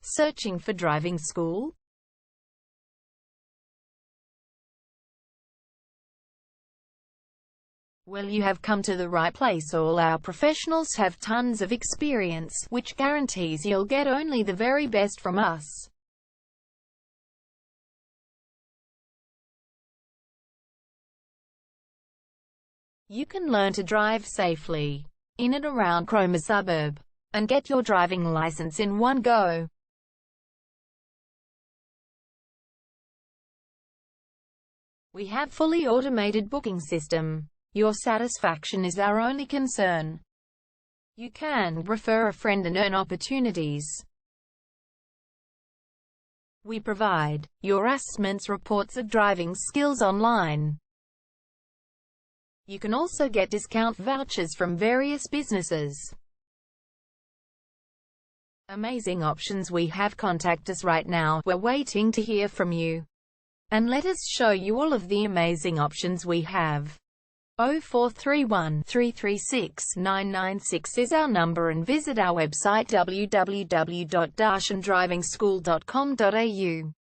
Searching for driving school? Well, you have come to the right place. All our professionals have tons of experience, which guarantees you'll get only the very best from us. You can learn to drive safely in and around Cromer suburb and get your driving license in one go. We have fully automated booking system. Your satisfaction is our only concern. You can refer a friend and earn opportunities. We provide your assessments reports of driving skills online. You can also get discount vouchers from various businesses. Amazing options we have. Contact us right now. We're waiting to hear from you. And let us show you all of the amazing options we have. 0431 336 996 is our number, and visit our website www.darshandrivingschool.com.au.